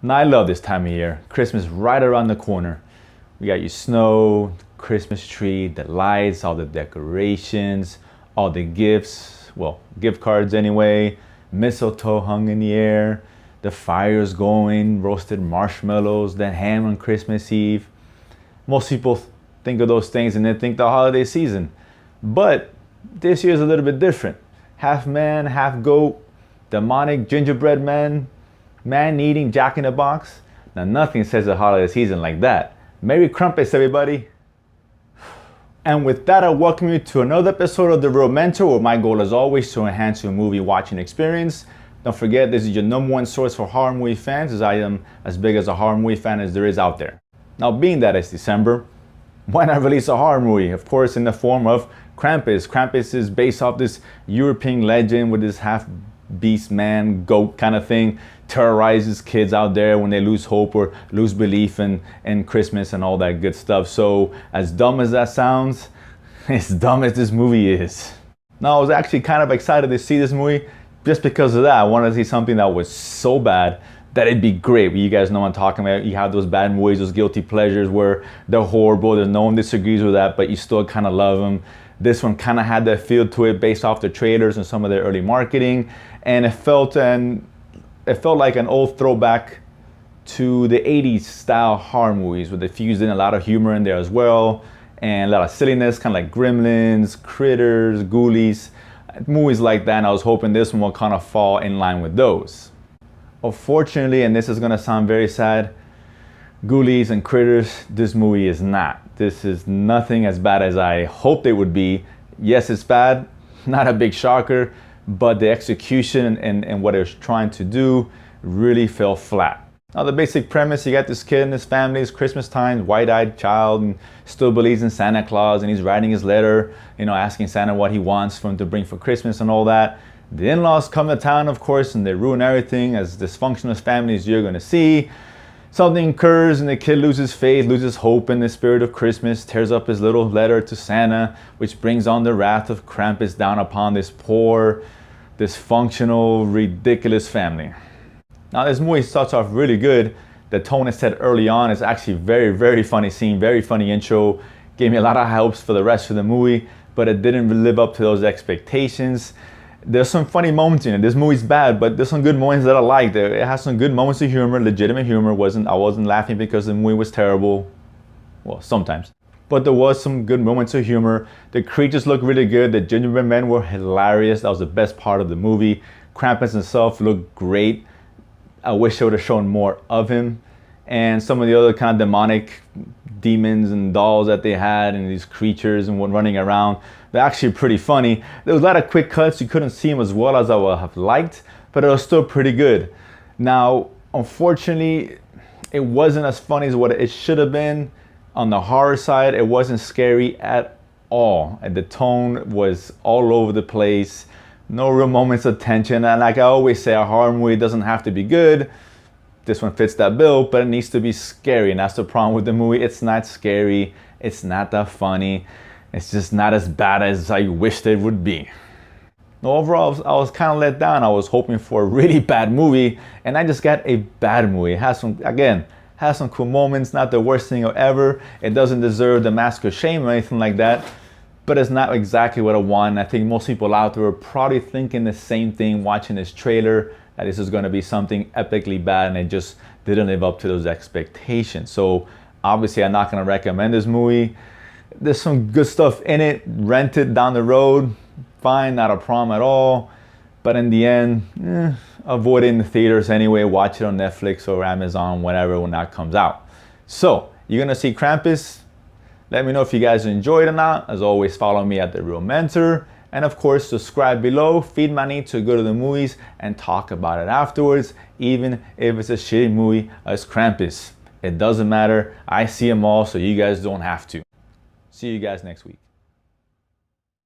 Now I love this time of year. Christmas right around the corner. We got your snow, Christmas tree, the lights, all the decorations, all the gifts, well, gift cards anyway, mistletoe hung in the air, the fire's going, roasted marshmallows, the ham on Christmas Eve. Most people think of those things and then think the holiday season. But this year's a little bit different. Half man, half goat, demonic gingerbread man, man-eating jack-in-the-box. Now nothing says the holiday season like that. Merry Krampus, everybody. And with that, I welcome you to another episode of The Real Mentor, where my goal is always to enhance your movie watching experience. Don't forget, this is your #1 source for horror movie fans, as I am as big as a horror movie fan as there is out there. Now, being that it's December, why not release a horror movie? Of course, in the form of Krampus. Krampus is based off this European legend with this half beast man, goat kind of thing, terrorizes kids out there when they lose hope or lose belief in Christmas and all that good stuff. So as dumb as that sounds, as dumb as this movie is. Now I was actually kind of excited to see this movie just because of that. I wanted to see something that was so bad that it'd be great. You guys know what I'm talking about. You have those bad movies, those guilty pleasures where they're horrible, there's no one disagrees with that, but you still kind of love them. This one kind of had that feel to it based off the trailers and some of their early marketing, and it felt like an old throwback to the 80s style horror movies, where they fused in a lot of humor in there as well, and a lot of silliness, kind of like Gremlins, Critters, Ghoulies, movies like that. And I was hoping this one will kind of fall in line with those. Unfortunately, and this is gonna sound very sad, Ghoulies and Critters, this movie is not. This is nothing as bad as I hoped it would be. Yes, it's bad, not a big shocker, but the execution and what it was trying to do really fell flat. Now the basic premise, you got this kid and his family, it's Christmas time, white-eyed child, and still believes in Santa Claus, and he's writing his letter, asking Santa what he wants for him to bring for Christmas and all that. The in-laws come to town, of course, and they ruin everything, as dysfunctional families you're gonna see. Something occurs and the kid loses faith, loses hope in the spirit of Christmas, tears up his little letter to Santa, which brings on the wrath of Krampus down upon this poor, dysfunctional, ridiculous family. Now this movie starts off really good. The tone is set early on. It's actually very, very funny scene, very funny intro. Gave me a lot of hopes for the rest of the movie, but it didn't live up to those expectations. There's some funny moments in it. This movie's bad, but there's some good moments that I liked. It has some good moments of humor, legitimate humor. I wasn't laughing because the movie was terrible. Well, sometimes. But there was some good moments of humor. The creatures looked really good. The gingerbread men were hilarious. That was the best part of the movie. Krampus himself looked great. I wish they would have shown more of him. And some of the other kind of demonic demons and dolls that they had, and these creatures and running around, they're actually pretty funny. There was a lot of quick cuts. You couldn't see them as well as I would have liked, but it was still pretty good. Now, unfortunately, it wasn't as funny as what it should have been. On the horror side, it wasn't scary at all. And the tone was all over the place. No real moments of tension. And like I always say, a horror movie doesn't have to be good. This one fits that bill, but it needs to be scary. And that's the problem with the movie. It's not scary. It's not that funny. It's just not as bad as I wished it would be. Overall, I was kind of let down. I was hoping for a really bad movie, and I just got a bad movie. It has some cool moments, not the worst thing ever. It doesn't deserve the mask of shame or anything like that, but it's not exactly what I want. I think most people out there are probably thinking the same thing watching this trailer, that this is going to be something epically bad, and it just didn't live up to those expectations. So obviously I'm not going to recommend this movie. There's some good stuff in it. Rent it down the road, fine, not a problem at all. But in the end, avoid it in the theaters anyway. Watch it on Netflix or Amazon, whenever, when that comes out. So you're gonna see Krampus. Let me know if you guys enjoyed it or not. As always, follow me at The Real Mentor. And of course, subscribe below. Feed my need to go to the movies and talk about it afterwards, even if it's a shitty movie as Krampus. It doesn't matter. I see them all, so you guys don't have to. See you guys next week.